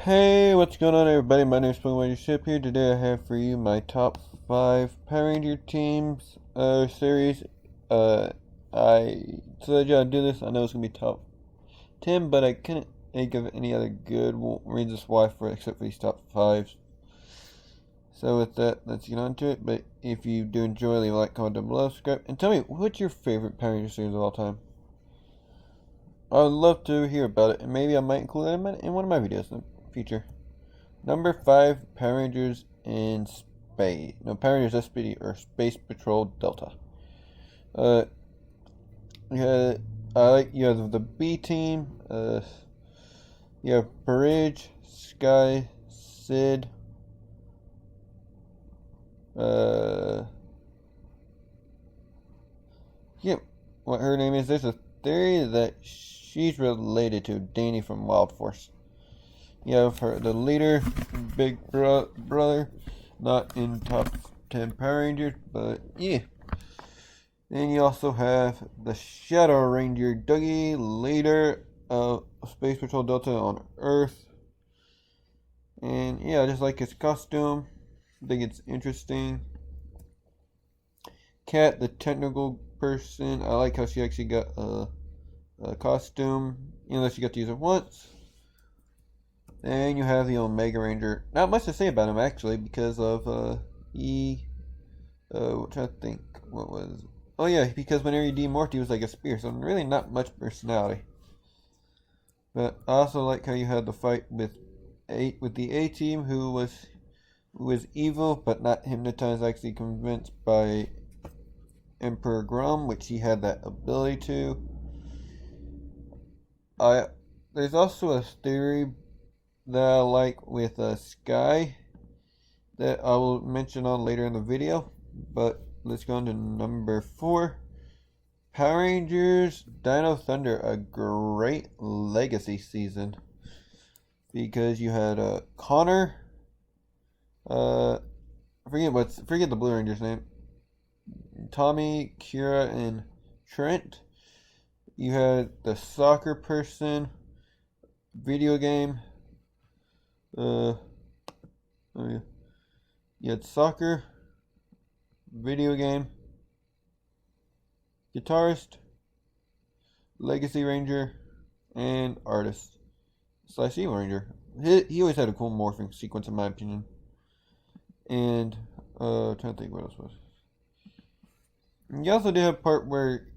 Hey, what's going on, everybody? My name is S.P.D Ship here. Today I have for you my top 5 Power Ranger teams series. I decided to do this. I know it's going to be top 10, but I couldn't think of any other good reasons why for except for these top 5s. So with that, let's get on to it. But if you do enjoy, leave a like, comment down below, subscribe, and tell me what's your favorite Power Ranger series of all time. I would love to hear about it, and maybe I might include it in one of my videos in the future. Number 5, Power Rangers in Space. No, Power Rangers S.P.D. or Space Patrol Delta. Uh, you have the B team. You have Bridge, Sky, Sid. Yeah, what her name is. There's a theory that she's related to Danny from Wild Force. You have the leader, Big Brother, not in top 10 Power Rangers, but yeah. Then you also have the Shadow Ranger, Dougie, leader of Space Patrol Delta on Earth. And yeah, I just like his costume. I think it's interesting. Kat, the technical person, I like how she actually got a costume, even though she got to use it once. Then you have the Omega Ranger. Not much to say about him actually, because of I'm trying to think what was. Oh yeah, because whenever he demorphed, he was like a spear, so really not much personality. But I also like how you had the fight with the A team, who was evil but not hypnotized, actually convinced by Emperor Grum, which he had that ability to. There's also a theory that I like with Sky that I will mention on later in the video. But let's go on to number 4. Power Rangers Dino Thunder, a great legacy season. Because you had Connor, forget the Blue Ranger's name. Tommy, Kira, and Trent. You had the soccer person, video game. Oh yeah. You had soccer, video game, guitarist, legacy ranger, and artist / evil ranger. He always had a cool morphing sequence, in my opinion. And trying to think what else was. And you also did have a part where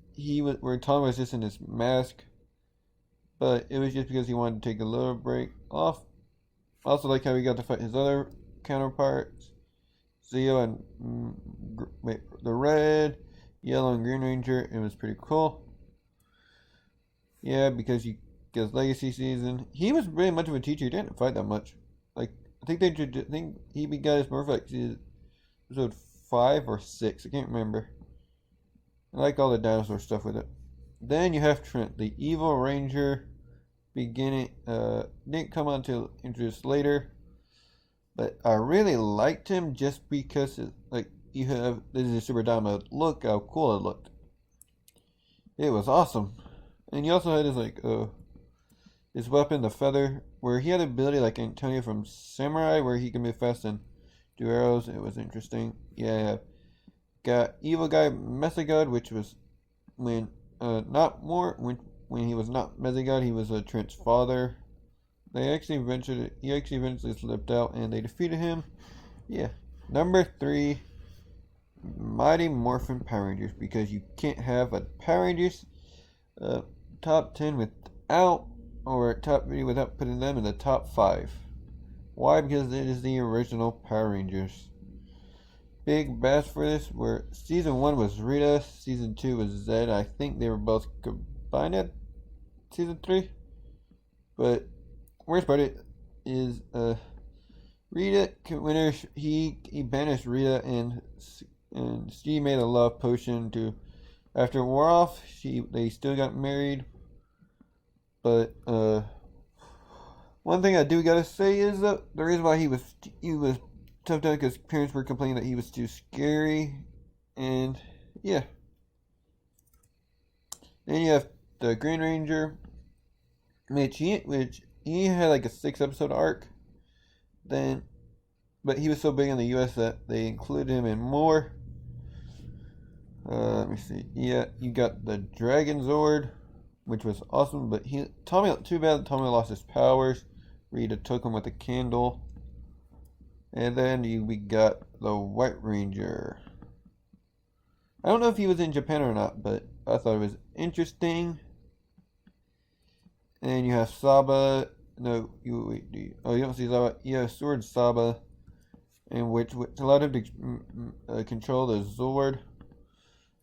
Tom was just in his mask, but it was just because he wanted to take a little break off. I also like how he got to fight his other counterparts, Zeo and the red, yellow, and green ranger. It was pretty cool. Yeah, because legacy season, he was really much of a teacher. He didn't fight that much. Like I think he got his morph like episode 5 or 6. I can't remember. I like all the dinosaur stuff with it. Then you have Trent, the evil ranger. Didn't come on until introduced later, but I really liked him just because this is a super dynamo. Look how cool it looked. It was awesome. And you also had his weapon, the feather, where he had the ability like Antonio from Samurai, where he can move fast and do arrows. It was interesting. Yeah, got evil guy Methagod, which was when when he was not Methagod, he was Trent's father. He actually eventually slipped out and they defeated him. Yeah. Number 3, Mighty Morphin Power Rangers, because you can't have a Power Rangers top 10 top video without putting them in the top 5. Why? Because it is the original Power Rangers. Big bash for this, where season 1 was Rita, season 2 was Zed. I think they were both combined at season 3. But worst part is Rita, whenever he banished Rita and she made a love potion to, after it wore off, they still got married. But one thing I do gotta say is that the reason why he was tough down, because parents were complaining that he was too scary, and yeah. Then you have the Green Ranger, which he had like a 6-episode arc. then, but he was so big in the U.S. that they included him in more. Let me see. Yeah, you got the Dragon Zord, which was awesome, but too bad Tommy lost his powers. Rita took him with a candle. And then we got the White Ranger. I don't know if he was in Japan or not, but I thought it was interesting. And you have Saba. No, you don't see Saba. You have Sword Saba, and which allowed him to control the Zord.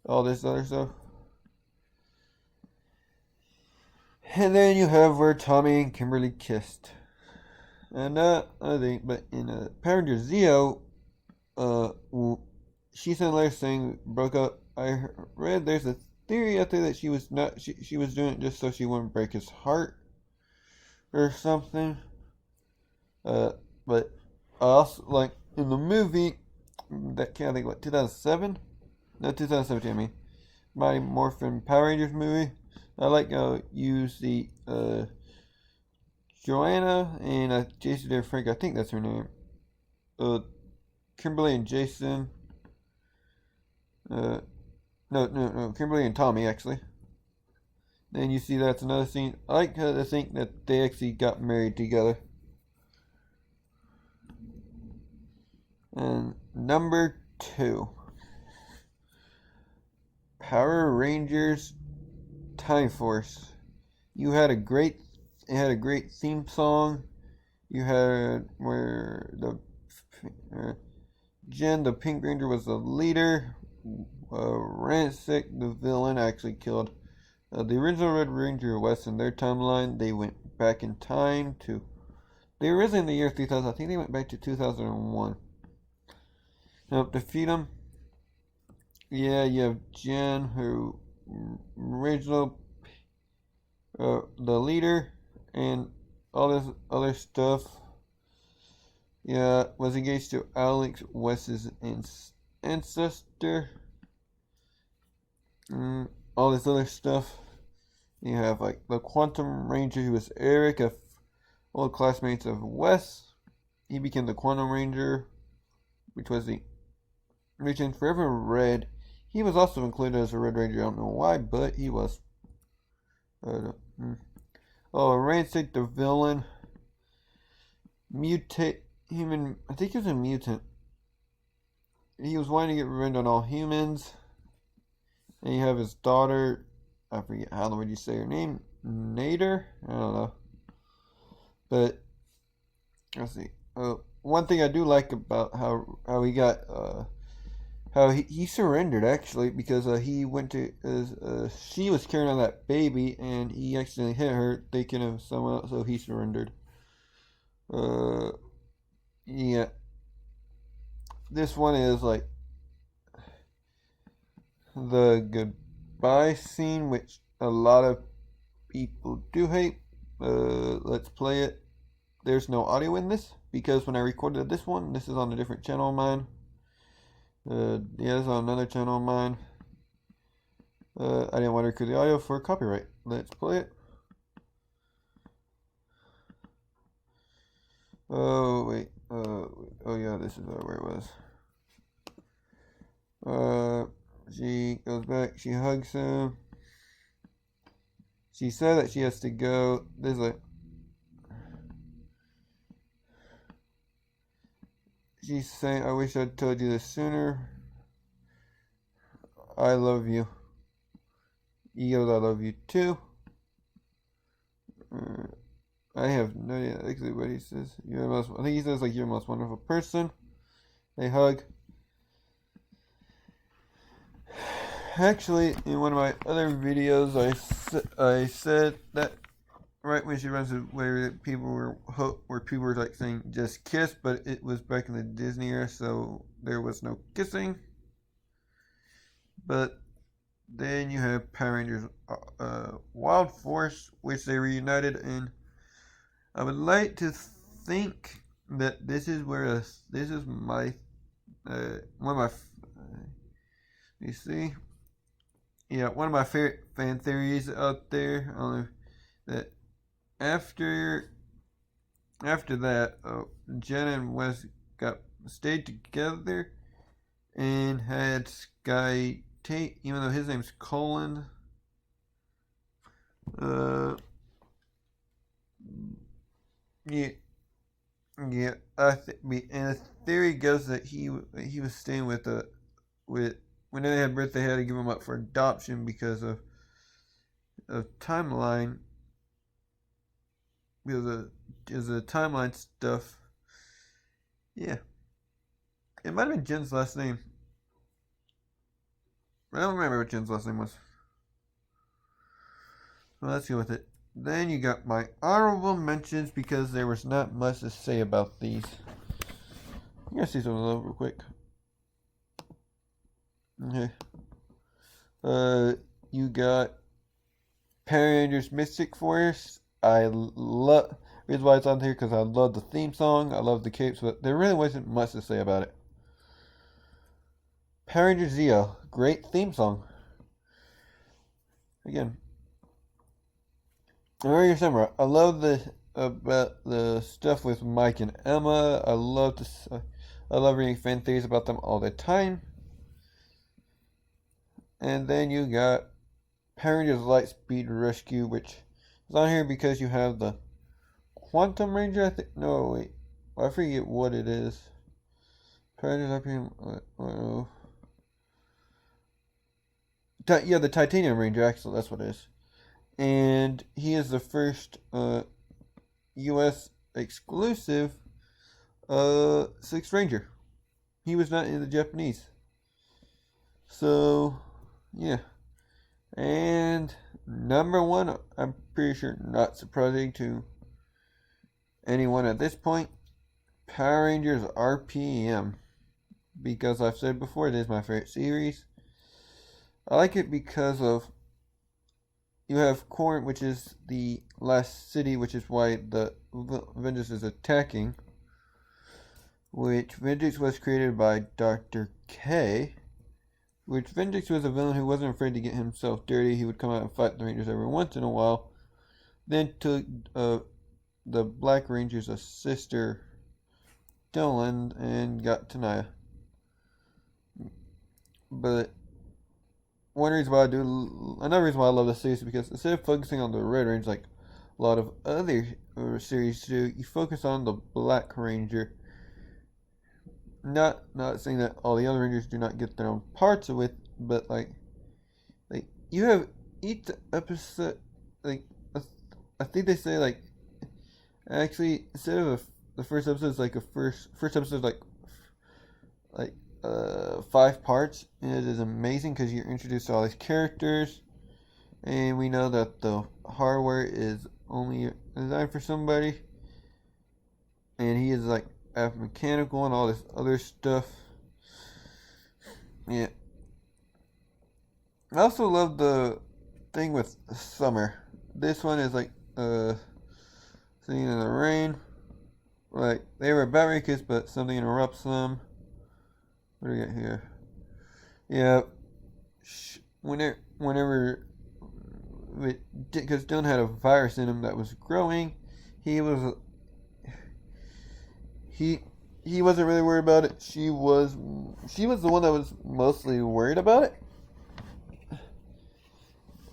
All this other stuff. And then you have where Tommy and Kimberly kissed. And I think, but in Power Ranger Zeo, she sent a letter saying broke up. I read there's a theory out there that she was not she was doing it just so she wouldn't break his heart or something. But also like in the movie that came, I think, what, 2007? No, 2017. I mean, Mighty Morphin Power Rangers movie. I like how you see Joanna and Jason and Frank. I think that's her name. Kimberly and Jason. No, Kimberly and Tommy, actually. Then you see that's another scene. I like how to think that they actually got married together. And number 2. Power Rangers Time Force. It had a great theme song. You had where the Jen, the Pink Ranger, was the leader. Rancic, the villain, actually killed the original Red Ranger West. In their timeline, they went back in time to. They were originally in the year 3000. I think they went back to 2001. Now, defeat them. Yeah, you have Jen, who original, the leader, and all this other stuff. Yeah, was engaged to Alex West's ancestor. All this other stuff. You have like the Quantum Ranger, who was Eric, old classmates of Wes. He became the Quantum Ranger, which was the region Forever Red. He was also included as a Red Ranger. I don't know why, but he was. Rancic, the villain. Human. I think he was a mutant. He was wanting to get revenge on all humans. And you have his daughter. I forget how would you say her name. Nader? I don't know. But let's see. One thing I do like about how he got how he surrendered, actually, because he went to she was carrying on that baby and he accidentally hit her thinking of someone else, so he surrendered. Yeah, this one is like the goodbye scene, which a lot of people do hate. Let's play it. There's no audio in this because when I recorded this one, this is on a different channel of mine. Yeah, it's on another channel of mine. I didn't want to record the audio for copyright. Let's play it. Oh, wait. Oh, yeah, this is where it was. She goes back. She hugs him. She said that she has to go. There's like. She's saying, I wish I'd told you this sooner. I love you. He goes, I love you too. I have no idea exactly what he says. I think he says like you're the most wonderful person. They hug. Actually, in one of my other videos, I said that right when she runs away, people were like saying just kiss, but it was back in the Disney era, so there was no kissing. But then you have Power Rangers Wild Force, which they reunited in. I would like to think that this is where this is my one of my you see, yeah, one of my favorite fan theories out there. That after after that, Jenna and Wes stayed together and had Sky Tate, even though his name's Colin. Uh, yeah, yeah. And the theory goes that he was staying with when they had birth, they had to give him up for adoption because of timeline, because of the timeline stuff. Yeah, it might have been Jen's last name. I don't remember what Jen's last name was. So let's go with it. Then you got my honorable mentions because there was not much to say about these. I'm gonna see some of those real quick. Okay. You got Power Rangers Mystic Force. I love. Reason why it's on here because I love the theme song. I love the capes, but there really wasn't much to say about it. Power Rangers Zeo, great theme song. Again, Mario Summer. I love the stuff with Mike and Emma. I love reading fan theories about them all the time. And then you got Power Rangers Lightspeed Rescue, which is on here because you have the Quantum Ranger. I think no wait, I forget what it is. Power Rangers RPM. Yeah, the Titanium Ranger. Actually, that's what it is. And he is the first U.S. exclusive Sixth Ranger. He was not in the Japanese. So, yeah. And number one, I'm pretty sure not surprising to anyone at this point, Power Rangers RPM. Because I've said before, it is my favorite series. I like it because of you have Corinth, which is the last city, which is why the Vengeance is attacking. Which Vengeance was created by Dr. K. Which Vengeance was a villain who wasn't afraid to get himself dirty. He would come out and fight the Rangers every once in a while. Then took the Black Ranger's sister, Dylan, and got Tanaya. But another reason why I love this series is because instead of focusing on the Red Ranger like a lot of other series do, you focus on the Black Ranger. Not saying that all the other Rangers do not get their own parts of it, but like you have each episode, I think they say actually instead of the first episode is like first episode is like 5 parts, and it is amazing because you're introduced to all these characters, and we know that the hardware is only designed for somebody, and he is like mechanical and all this other stuff. Yeah. I also love the thing with Summer. This one is like singing in the rain. Like they were battery kids, but something interrupts them. What do we got here? Yeah, whenever, because Dylan had a virus in him that was growing, he wasn't really worried about it. She was the one that was mostly worried about it,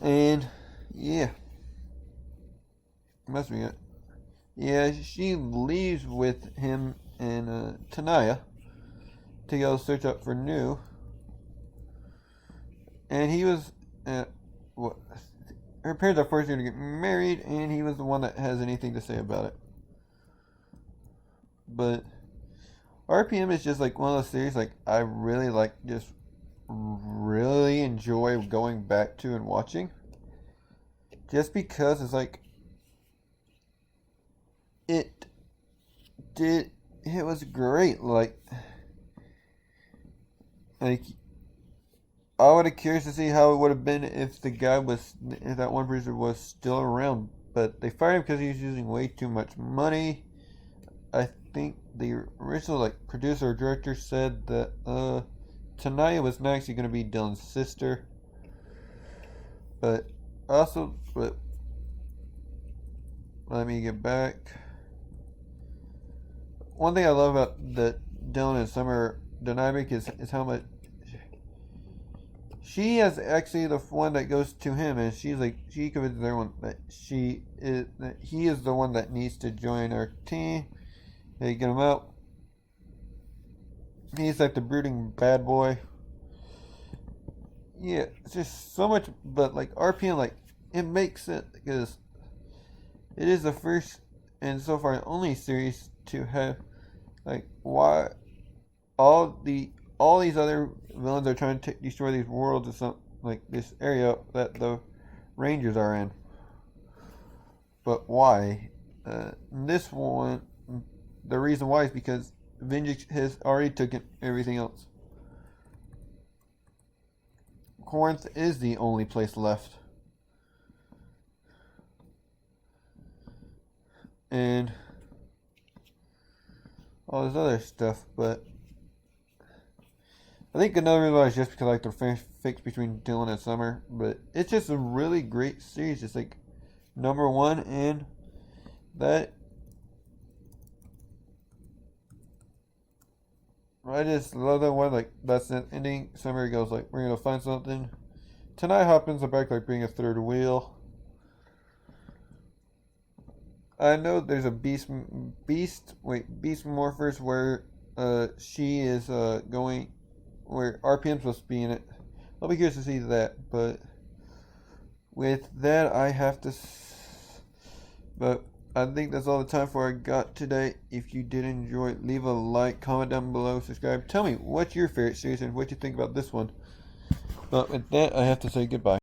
and yeah, must be it. Yeah, she leaves with him and Tanaya to go search up for New. And he was, her parents are forcing her to get married, and he was the one that has anything to say about it. But RPM is just like one of those series like I really just really enjoy going back to and watching. Just because it's like it was great. Like I would have curious to see how it would have been if that one producer was still around. But they fired him because he was using way too much money. I think the original producer or director said that Tanaya was not actually going to be Dylan's sister. But let me get back. one thing I love about the Dylan and Summer dynamic is how much she is actually the one that goes to him, and she's like she convinces everyone that he is the one that needs to join our team. They get him out. He's like the brooding bad boy. Yeah, it's just so much, but like RPM, like it makes sense because it is the first and so far only series to have like why all these other villains are trying to destroy these worlds or something like this area that the Rangers are in. But why? This one, the reason why is because Vengeance has already taken everything else. Corinth is the only place left. And all this other stuff, but I think another reason why is just because I like the fix between Dylan and Summer, but it's just a really great series. It's like number one, and that I just love that one. Like that's the ending. Summer goes like, "We're gonna find something." Tonight happens. I'm back like being a third wheel. I know there's a beast morphers where she is going where RPM's supposed to be in it. I'll be curious to see that, but with that I have to but I think that's all the time for I got today. If you did enjoy, leave a like, comment down below, subscribe. Tell me what's your favorite series and what you think about this one. But with that I have to say goodbye.